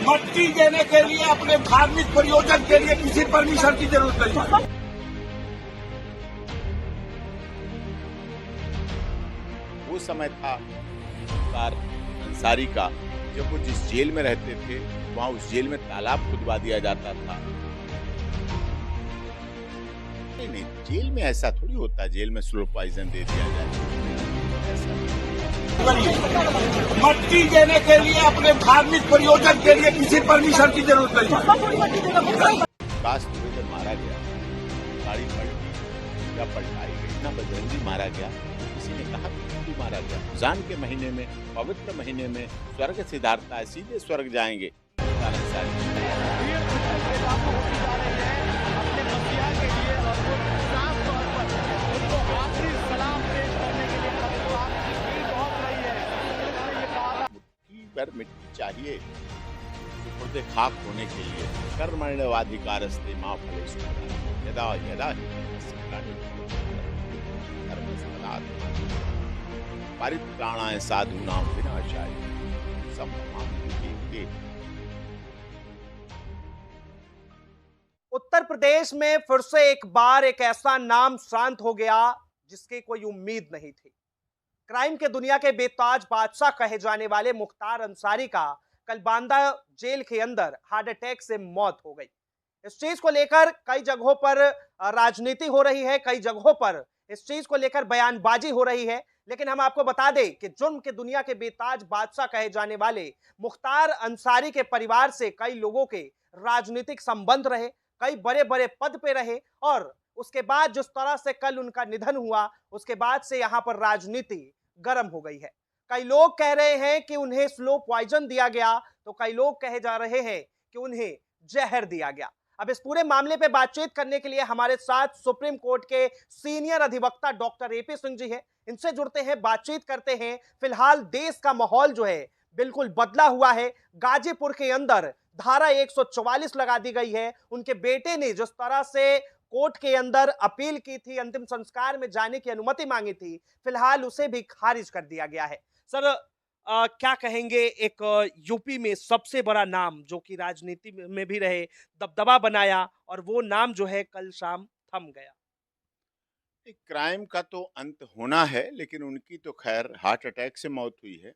मट्टी देने के लिए अपने धार्मिक प्रयोजन के लिए किसी परमिशन की जरूरत नहीं है। वो समय था मुख्तार अंसारी का, जब वो जिस जेल में रहते थे वहां उस जेल में तालाब खुदवा दिया जाता था। नहीं, जेल में ऐसा थोड़ी होता है, जेल में स्लो पॉइजन दे दिया जाए ऐसा। मट्टी देने के लिए अपने धार्मिक प्रयोजन के लिए किसी परमिशन की जरूरत नहीं है। काश तुम्हें जब मारा गया, गाड़ी पलटी या पलटाई गई ना, बजरंगी मारा गया, किसी ने कहा कि मारा गया। रमजान के महीने में, पवित्र महीने में स्वर्ग सिधारता है, सीधे स्वर्ग जाएंगे। पर मिट्टी चाहिए सुपुर्दे खाक होने के लिए। कर्मण्यवाधिकारस्ते मां फलेषु यदा यदा हि परित्राणाय साधूनां विनाशाय संभवामि युगे। उत्तर प्रदेश में फिर से एक बार एक ऐसा नाम शांत हो गया जिसकी कोई उम्मीद नहीं थी। क्राइम के दुनिया के बेताज बादशाह कहे जाने वाले मुख्तार अंसारी का कल बांदा जेल के अंदर हार्ट अटैक से मौत हो गई। इस चीज को लेकर कई जगहों पर राजनीति हो रही है, कई जगहों पर इस चीज को लेकर बयानबाजी हो रही है। लेकिन हम आपको बता दें कि जुर्म के दुनिया के बेताज बादशाह कहे जाने वाले मुख्तार अंसारी के परिवार से कई लोगों के राजनीतिक संबंध रहे, कई बड़े बड़े पद पे रहे, और उसके बाद जिस तरह से कल उनका निधन हुआ, उसके बाद से यहां पर राजनीति गर्म हो गई है। कई लोग कह रहे हैं कि उन्हें स्लो पॉइजन दिया गया, तो कई लोग कहे जा रहे हैं कि उन्हें जहर दिया गया। अब इस पूरे मामले पे बातचीत करने के लिए हमारे साथ सुप्रीम कोर्ट के सीनियर अधिवक्ता डॉक्टर एपी सिंह जी हैं। इनसे जुड़ते हैं, बातचीत करते हैं। फिलहाल देश का माहौल जो है बिल्कुल बदला हुआ है। गाजीपुर के अंदर धारा 144 लगा दी गई है। उनके बेटे ने जिस तरह से कोर्ट के अंदर अपील की थी, अंतिम संस्कार में जाने की अनुमति मांगी थी, फिलहाल उसे भी खारिज कर दिया गया है। सर, क्या कहेंगे, एक यूपी में सबसे बड़ा नाम जो कि राजनीति में भी रहे, दबदबा बनाया, और वो नाम जो है कल शाम थम गया। क्राइम का तो अंत होना है, लेकिन उनकी तो खैर हार्ट अटैक से मौत हुई है।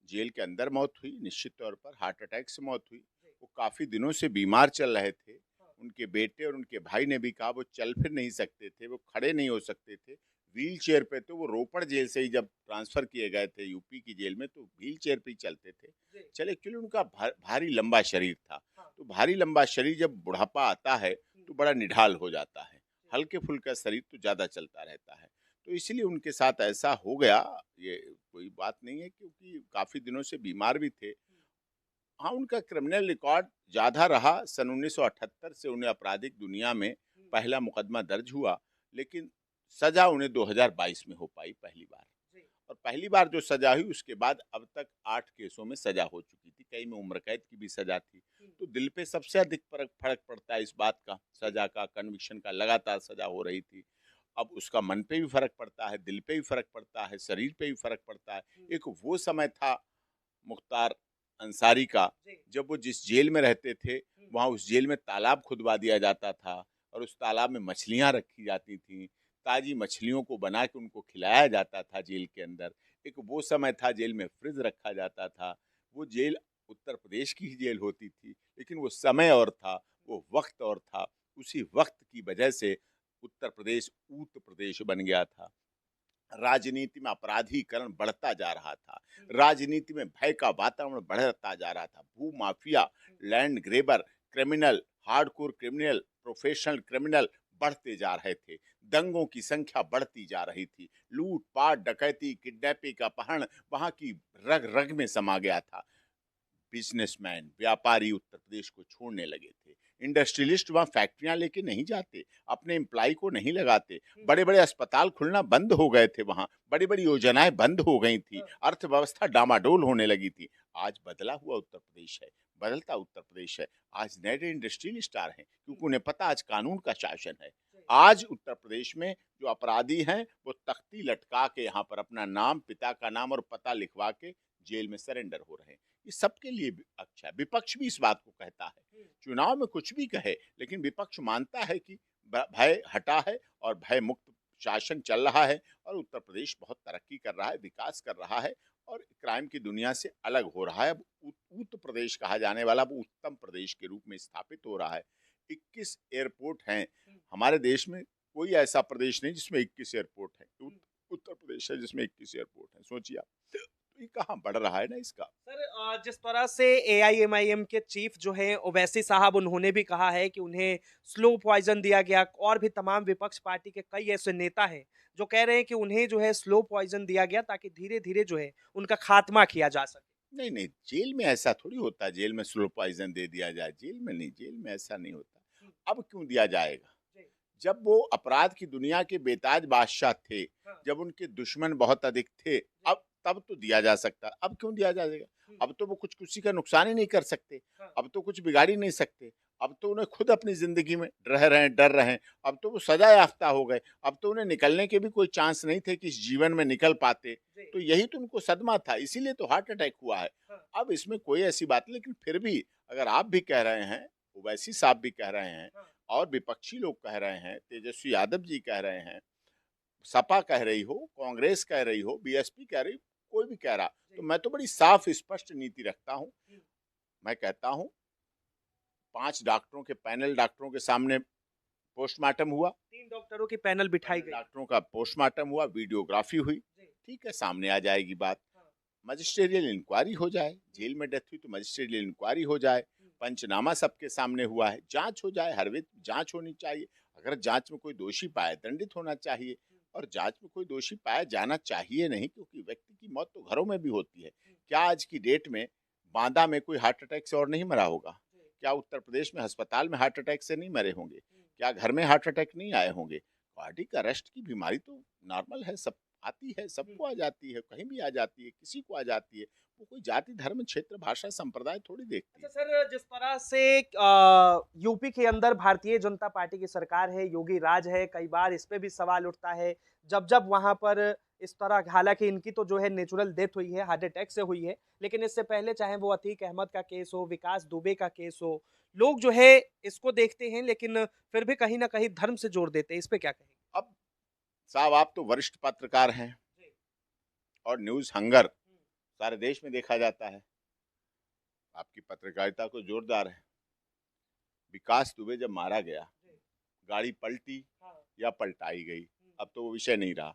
जेल के अंदर मौत हुई, निश्चित तौर पर हार्ट अटैक से मौत हुई। वो काफी दिनों से बीमार चल रहे थे। उनके बेटे और उनके भाई ने भी कहा वो चल फिर नहीं सकते थे, वो खड़े नहीं हो सकते थे, व्हील चेयर पे। तो वो रोपड़ जेल से ही जब ट्रांसफर किए गए थे यूपी की जेल में, तो व्हील चेयर पे ही चलते थे। चले, एक्चुअली उनका भारी लंबा शरीर था। तो भारी लंबा शरीर जब बुढ़ापा आता है तो बड़ा निढाल हो जाता है, हल्के फुल्का शरीर तो ज्यादा चलता रहता है। तो इसलिए उनके साथ ऐसा हो गया, ये कोई बात नहीं है, क्योंकि काफी दिनों से बीमार भी थे। हाँ, उनका क्रिमिनल रिकॉर्ड ज्यादा रहा। सन 1978 से उन्हें आपराधिक दुनिया में पहला मुकदमा दर्ज हुआ, लेकिन सजा उन्हें 2022 में हो पाई पहली बार। और पहली बार जो सजा हुई, उसके बाद अब तक 8 केसों में सजा हो चुकी थी, कई में उम्र कैद की भी सजा थी। तो दिल पे सबसे अधिक फर्क पड़ता है इस बात का, सजा का, कन्विक्शन का। लगातार सजा हो रही थी, अब उसका मन पे भी फर्क पड़ता है, दिल पे भी फर्क पड़ता है, शरीर पे भी फर्क पड़ता है। एक वो समय था मुख्तार अंसारी का, जब वो जिस जेल में रहते थे वहां उस जेल में तालाब खुदवा दिया जाता था, और उस तालाब में मछलियां रखी जाती थी। ताजी मछलियों को बना के उनको खिलाया जाता था जेल के अंदर। एक वो समय था, जेल में फ्रिज रखा जाता था। वो जेल उत्तर प्रदेश की ही जेल होती थी, लेकिन वो समय और था, वो वक्त और था। उसी वक्त की वजह से उत्तर प्रदेश ऊत प्रदेश बन गया था। राजनीति में अपराधीकरण बढ़ता जा रहा था, राजनीति में भय का वातावरण बढ़ता जा रहा था। भू mafia, land grabber, criminal, hardcore criminal, professional criminal बढ़ते जा रहे थे। दंगों की संख्या बढ़ती जा रही थी। लूट पाट, डकैती, किडनैपिंग का अपहरण वहां की रग रग में समा गया था। बिजनेसमैन, व्यापारी उत्तर प्रदेश को छोड़ने लगे थे। इंडस्ट्रियलिस्ट वहां फैक्ट्रियां लेके नहीं जाते, अपने एम्प्लॉय को नहीं लगाते। बड़े बड़े अस्पताल खुलना बंद हो गए थे, वहां बड़ी बड़ी योजनाएं बंद हो गई थी, अर्थव्यवस्था डामाडोल होने लगी थी। आज बदला हुआ उत्तर प्रदेश है, बदलता उत्तर प्रदेश है। आज नए इंडस्ट्रियल स्टार हैं, क्योंकि उन्हें पता आज कानून का शासन है। आज उत्तर प्रदेश में जो अपराधी हैं वो तख्ती लटका के यहाँ पर अपना नाम, पिता का नाम और पता लिखवा के जेल में सरेंडर हो रहे हैं। ये सबके लिए अच्छा विपक्ष है। विपक्ष भी इस बात को कहता है, चुनाव में कुछ भी कहे, लेकिन विपक्ष मानता है कि भय हटा है और भय मुक्त शासन चल रहा है और उत्तर प्रदेश बहुत तरक्की कर रहा है, विकास कर रहा है और क्राइम की दुनिया से अलग हो रहा है। अब उत्तर प्रदेश कहा जाने वाला वो उत्तम प्रदेश के रूप में स्थापित हो रहा है। 21 एयरपोर्ट हैं हमारे देश में, कोई ऐसा प्रदेश नहीं जिसमें 21 एयरपोर्ट है। उत्तर प्रदेश है जिसमें 21 एयरपोर्ट है। सोचिए आप, तो ये कहाँ बढ़ रहा है ना इसका। सर, जिस तरह से AIMIM के चीफ जो है ओवैसी साहब, उन्होंने भी कहा है कि उन्हें स्लो पॉइजन दिया गया, और भी तमाम विपक्ष पार्टी के कई ऐसे नेता हैं जो कह रहे हैं कि उन्हें जो है स्लो पॉइजन दिया गया ताकि धीरे धीरे जो है उनका खात्मा किया जा सके। नहीं नहीं, जेल में ऐसा थोड़ी होता है, जेल में स्लो पॉइजन दे दिया जाए, जेल में नहीं, जेल में ऐसा नहीं होता। अब क्यों दिया जाएगा? जब वो अपराध की दुनिया के बेताज बादशाह थे, जब उनके दुश्मन बहुत अधिक थे, अब तब तो दिया जा सकता। अब क्यों दिया जाएगा? अब तो वो कुछ किसी का नुकसान ही नहीं कर सकते, अब तो कुछ बिगाड़ ही नहीं सकते, अब तो उन्हें खुद अपनी जिंदगी में डर रहे हैं, अब तो वो सजा याफ्ता हो गए, अब तो उन्हें निकलने के भी कोई चांस नहीं थे कि इस जीवन में निकल पाते। तो यही तो उनको सदमा था, इसीलिए तो हार्ट अटैक हुआ है। अब इसमें कोई ऐसी बात नहीं, लेकिन फिर भी अगर आप भी कह रहे हैं, ओवैसी साहब भी कह रहे हैं और विपक्षी लोग कह रहे हैं, तेजस्वी यादव जी कह रहे हैं, सपा कह रही हो, कांग्रेस कह रही हो, BSP कह रही हो, कोई भी कह रहा, तो मैं तो बड़ी साफ स्पष्ट नीति रखता हूं। मैं कहता हूं 5 डॉक्टरों के पैनल, डॉक्टरों के सामने पोस्टमार्टम हुआ, 3 डॉक्टरों की पैनल बिठाई गई, डॉक्टरों का पोस्टमार्टम हुआ, वीडियोग्राफी हुई, ठीक है, सामने आ जाएगी बात। मजिस्ट्रियल इंक्वायरी हो जाए, जेल में डेथ हुई तो मजिस्ट्रियल इंक्वायरी हो जाए, पंचनामा सबके सामने हुआ है, जांच हो जाए, हर विध जांच होनी चाहिए। अगर जांच में कोई दोषी पाया दंडित होना चाहिए, और जांच में कोई दोषी पाया जाना चाहिए नहीं, क्योंकि व्यक्ति की मौत तो घरों में भी होती है। क्या आज की डेट में बांदा में कोई हार्ट अटैक से और नहीं मरा होगा? क्या उत्तर प्रदेश में अस्पताल में हार्ट अटैक से नहीं मरे होंगे? क्या घर में हार्ट अटैक नहीं आए होंगे? कार्डियक अरेस्ट की बीमारी तो नॉर्मल है, सब आती है, सबको आ जाती है, कहीं भी आ जाती है, किसी को आ जाती है। वो कोई जाति, धर्म, क्षेत्र, भाषा, संप्रदाय थोड़ी देखती है। अच्छा सर, जिस तरह से यूपी के अंदर भारतीय जनता पार्टी की सरकार है, योगी राज है, कई बार इस पे भी सवाल उठता है, जब वहां पर इस तरह, हालांकि इनकी तो जो है नेचुरल डेथ हुई है, हार्ट अटैक से हुई है, लेकिन इससे पहले चाहे वो अतीक अहमद का केस हो, विकास दुबे का केस हो, लोग जो है इसको देखते हैं, लेकिन फिर भी कहीं ना कहीं धर्म से जोड़ देते हैं। इस पे क्या कहेंगे? अब साहब, आप तो वरिष्ठ पत्रकार हैं और न्यूज हंगर सारे देश में देखा जाता है, आपकी पत्रकारिता को जोरदार है। विकास दुबे जब मारा गया, गाड़ी पलटी या पलटाई गई, अब तो वो विषय नहीं रहा।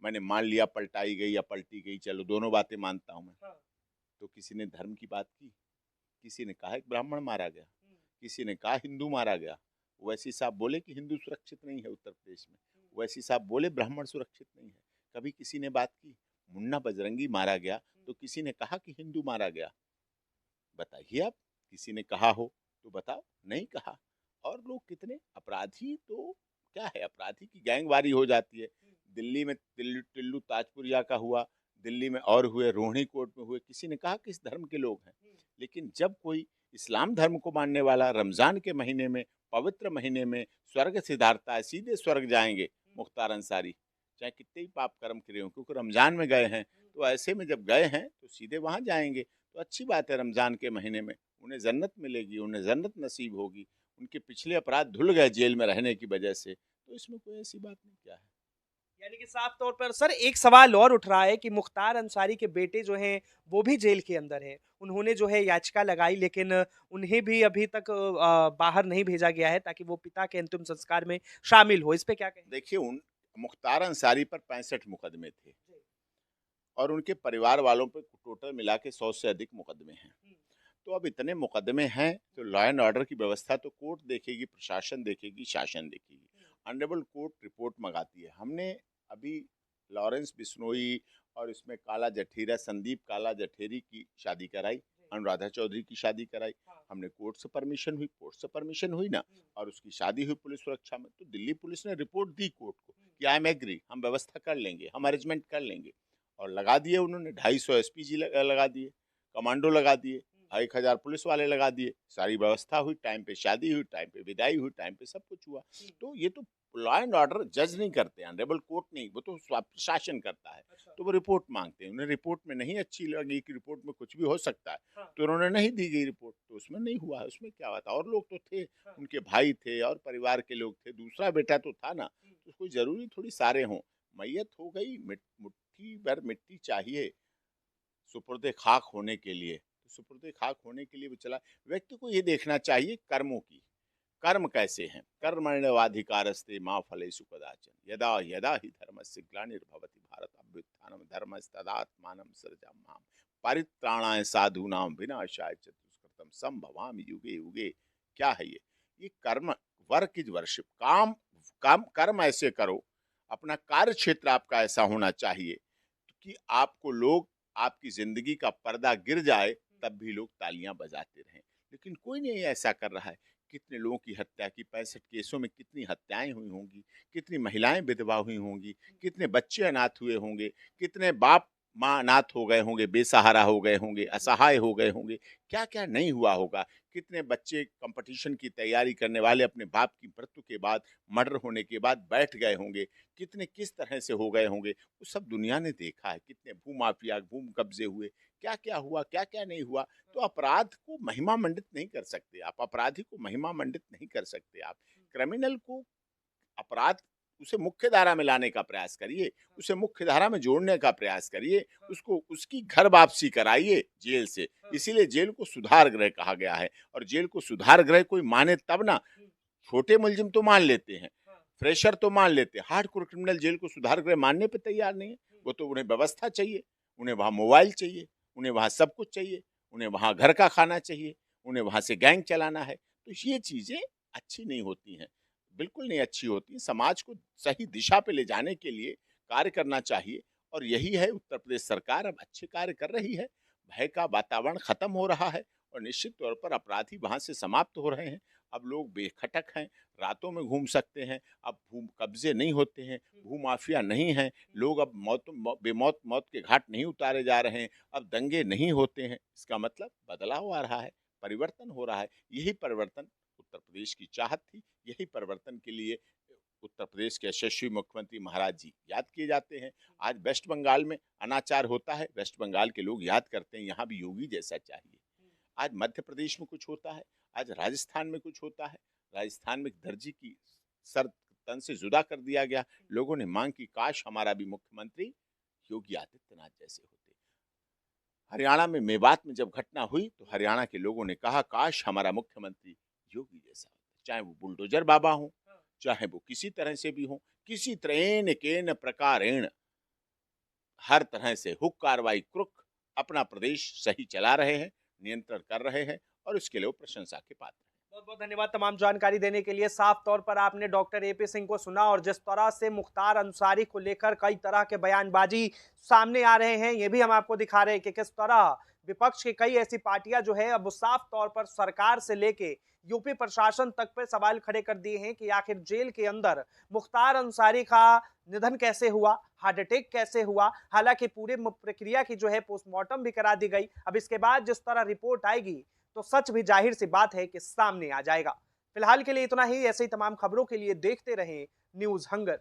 मैंने मान लिया पलटाई गई या पलटी गई, चलो दोनों बातें मानता हूं मैं। तो किसी ने धर्म की बात की, किसी ने कहा एक ब्राह्मण मारा गया, किसी ने कहा हिंदू मारा गया। ओवैसी साहब बोले कि हिंदू सुरक्षित नहीं है उत्तर प्रदेश में, ओवैसी साहब बोले ब्राह्मण सुरक्षित नहीं है। कभी किसी ने बात की मुन्ना बजरंगी मारा गया तो किसी ने कहा कि हिंदू मारा गया? बताइए आप, किसी ने कहा हो तो बताओ, नहीं कहा। और लोग कितने अपराधी, तो क्या है, अपराधी की गैंगवारी हो जाती है। दिल्ली में टिल्लू ताजपुरिया का हुआ, दिल्ली में और हुए, रोहिणी कोर्ट में हुए, किसी ने कहा किस धर्म के लोग हैं। लेकिन जब कोई इस्लाम धर्म को मानने वाला रमजान के महीने में, पवित्र महीने में स्वर्ग सिधारता है, सीधे स्वर्ग जाएंगे मुख्तार अंसारी, चाहे कितने ही पाप कर्म करे हों, क्योंकि रमजान में गए हैं, तो ऐसे में जब गए हैं तो सीधे वहां जाएंगे। तो अच्छी बात है, रमजान के महीने में उन्हें जन्नत मिलेगी, उन्हें जन्नत नसीब होगी, उनके पिछले अपराध धुल गए जेल में रहने की वजह से, तो इसमें कोई ऐसी बात नहीं। क्या है, यानी कि साफ तौर पर सर एक सवाल और उठ रहा है कि मुख्तार अंसारी के बेटे जो हैं वो भी जेल के अंदर हैं, उन्होंने जो है याचिका लगाई, लेकिन उन्हें भी अभी तक बाहर नहीं भेजा गया है ताकि वो पिता के अंतिम संस्कार में शामिल हो। इस पे क्या कहें? देखिए, उन मुख्तार अंसारी पर 65 मुकदमे थे और उनके परिवार वालों पर टोटल मिला के 100 से अधिक मुकदमे हैं। तो अब इतने मुकदमे हैं तो लॉ एंड ऑर्डर की व्यवस्था तो कोर्ट देखेगी, प्रशासन देखेगी, शासन देखेगी। ऑनरेबल कोर्ट रिपोर्ट मंगाती है। हमने अभी लॉरेंस बिश्नोई और इसमें काला जठेरा, संदीप काला जठेरी की शादी कराई, अनुराधा चौधरी की शादी कराई। हमने कोर्ट से परमिशन हुई, कोर्ट से परमिशन हुई ना, और उसकी शादी हुई पुलिस सुरक्षा में। तो दिल्ली पुलिस ने रिपोर्ट दी कोर्ट को कि आई एम एग्री, हम व्यवस्था कर लेंगे, हम अरेंजमेंट कर लेंगे, और लगा दिए उन्होंने। 250 SPG लगा दिए, कमांडो लगा दिए, 1000 पुलिस वाले लगा दिए, सारी व्यवस्था हुई, टाइम पे शादी हुई, टाइम पे विदाई हुई, टाइम पे सब कुछ हुआ। तो ये तो लॉ एंड ऑर्डर जज नहीं करते, ऑनरेबल कोर्ट नहीं, वो तो प्रशासन करता है। तो वो रिपोर्ट मांगते हैं, उन्हें रिपोर्ट में नहीं अच्छी लगी कि रिपोर्ट में कुछ भी हो सकता है, तो उन्होंने नहीं दी गई रिपोर्ट, तो उसमें नहीं हुआ, उसमें क्या हुआ था? और लोग तो थे, उनके भाई थे और परिवार के लोग थे, दूसरा बेटा तो था ना, तो कोई जरूरी थोड़ी सारे हों। मैयत हो गई, मुट्ठी भर मिट्टी चाहिए सुपुर्दे खाक होने के लिए, तो सुपुर्दे खाक होने के लिए वो चला। व्यक्ति को ये देखना चाहिए कर्मों की, कर्म कैसे हैं। कर्मण्यवाधिकारस्ते माँ फलेषु कदाचन यदा यदा हि धर्मस्य ग्लानिर्भवति भारत अभ्युत्थानं धर्मस्तदात्मानं सृजाम्यहम् परित्राणाय साधूनां विनाशाय च दुष्कृतं संभवामि युगे युगे। क्या है ये कर्म, वर्क इज वर्शिप। काम कर्म ऐसे करो, अपना कार्य क्षेत्र आपका ऐसा होना चाहिए कि आपको लोग, आपकी जिंदगी का पर्दा गिर जाए तब भी लोग तालियां बजाते रहें, लेकिन कोई नहीं ऐसा कर रहा है। कितने लोगों की हत्या की, 65 केसों में कितनी हत्याएं हुई होंगी, कितनी महिलाएं विधवा हुई होंगी, कितने बच्चे अनाथ हुए होंगे, कितने बाप माँ अनाथ हो गए होंगे, बेसहारा हो गए होंगे, असहाय हो गए होंगे, क्या क्या नहीं हुआ होगा। कितने बच्चे कंपटीशन की तैयारी करने वाले अपने बाप की मृत्यु के बाद, मर्डर होने के बाद बैठ गए होंगे, कितने किस तरह से हो गए होंगे, वो सब दुनिया ने देखा है। कितने भूमाफिया, भूमि कब्जे हुए, क्या क्या हुआ, क्या क्या नहीं हुआ। तो अपराध को महिमा मंडित नहीं कर सकते आप, अपराधी को महिमा मंडित नहीं कर सकते आप। क्रिमिनल को, अपराध, उसे मुख्य धारा में लाने का प्रयास करिए, उसे मुख्य धारा में जोड़ने का प्रयास करिए, उसको उसकी घर वापसी कराइए जेल से। इसीलिए जेल को सुधार गृह कहा गया है, और जेल को सुधार गृह कोई माने तब ना। छोटे मुलजिम तो मान लेते हैं, फ्रेशर तो मान लेते हैं, हार्डकोर क्रिमिनल जेल को सुधार गृह मानने पे तैयार नहीं है। वो तो उन्हें व्यवस्था चाहिए, उन्हें वहाँ मोबाइल चाहिए, उन्हें वहाँ सब कुछ चाहिए, उन्हें वहाँ घर का खाना चाहिए, उन्हें वहाँ से गैंग चलाना है। तो ये चीजें अच्छी नहीं होती हैं, बिल्कुल नहीं अच्छी होती। समाज को सही दिशा पे ले जाने के लिए कार्य करना चाहिए, और यही है उत्तर प्रदेश सरकार अब अच्छे कार्य कर रही है। भय का वातावरण खत्म हो रहा है, और निश्चित तौर पर अपराधी वहां से समाप्त हो रहे हैं। अब लोग बेखटक हैं, रातों में घूम सकते हैं, अब भूम कब्जे नहीं होते हैं, भूमाफिया नहीं है, लोग अब बेमौत मौत के घाट नहीं उतारे जा रहे हैं, अब दंगे नहीं होते हैं। इसका मतलब बदलाव आ रहा है, परिवर्तन हो रहा है। यही परिवर्तन उत्तर प्रदेश की चाहत थी, यही परिवर्तन के लिए उत्तर प्रदेश के यशस्वी मुख्यमंत्री महाराज जी याद किए जाते हैं। आज वेस्ट बंगाल में अनाचार होता है, वेस्ट बंगाल के लोग याद करते हैं यहाँ भी योगी जैसा चाहिए। आज मध्य प्रदेश में कुछ होता है, आज राजस्थान में कुछ होता है। राजस्थान में दर्जी की सर तन से जुदा कर दिया गया। लोगों ने मांग की काश हमारा भी मुख्यमंत्री योगी आदित्यनाथ जैसे होते। हरियाणा में मेवात में जब घटना हुई तो हरियाणा के लोगों ने कहा काश हमारा मुख्यमंत्री योगी जैसा होता, चाहे वो बुलडोजर बाबा हो, चाहे वो किसी तरह से भी हो, किसी त्रेन केन प्रकारेण, हर तरह से हुक कार्रवाई क्रुक अपना प्रदेश सही चला रहे हैं, नियंत्रण कर रहे हैं, और इसके लिए वो प्रशंसा के पात्र हैं। बहुत बहुत धन्यवाद तमाम जानकारी देने के लिए। साफ तौर पर आपने डॉक्टर एपी सिंह को सुना, और जिस तरह से मुख्तार अंसारी को लेकर कई तरह के बयानबाजी सामने आ रहे हैं, ये भी हम आपको दिखा रहे हैं कि किस तरह विपक्ष की कई ऐसी पार्टियां जो है अब साफ तौर पर सरकार से लेके यूपी प्रशासन तक पर सवाल खड़े कर दिए हैं कि आखिर जेल के अंदर मुख्तार अंसारी का निधन कैसे हुआ, हार्ट अटैक कैसे हुआ। हालांकि पूरे प्रक्रिया की जो है पोस्टमार्टम भी करा दी गई। अब इसके बाद जिस तरह रिपोर्ट आएगी तो सच भी जाहिर सी बात है कि सामने आ जाएगा। फिलहाल के लिए इतना ही। ऐसे ही तमाम खबरों के लिए देखते रहें न्यूज़ हंगर।